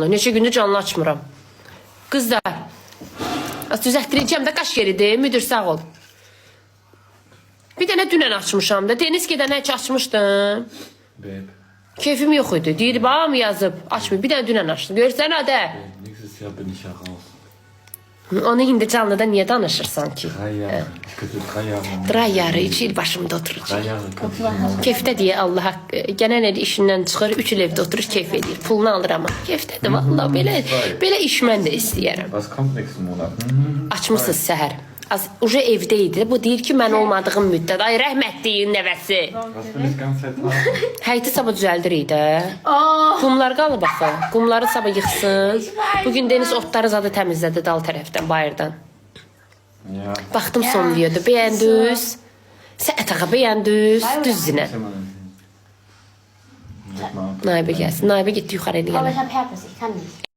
Neçə gündür canlı açmıram. Qızlar, düzəltdirəcəm də qaş yeridir, müdür sağ ol. Bir dənə dünən açmışam da, deniz gedənə heç açmışdım. Keyfim yox idi, deyir, bağım yazıb, açmıyor, bir dənə dünən açdım. Görsən adə. Nächstes Jahr bin ich ja raus. Onu indi canlıda niyə danışırsan ki? 3 Jahre. Kötü 3 Jahre. 3 yarı, 2 il başımda oturacaq. 3 Jahre kötü. Keyfdə deyə Allah haqqı. Gələn il işindən çıxır, 3 il evdə oturur, keyf edir. Pulunu alır ama. Keyfdədir, vallahi belə iş mən də istəyərəm. Was kommt nächsten Monat? Açmısınız səhər. Uca evdə idi. Bu deyir ki, mən olmadığım müddət. Ay rəhmətliyin nəvəsi. Was will ich ganz Zeit machen? Həyti sabah düzəldirik də. Qumlar qalıb axı. Qumları sabah yıxsın. Bugün Deniz otları zadı təmizlədi dal tərəfdən, bayırdan. Ja. Baxdım son videoda. Bəyəndiniz. Səət ağa bəyəndiniz. Düzünə. Naibə gəlsin. Naibə getdi yuxarı Aber ilə. ich habe Herpes, ich kann nicht.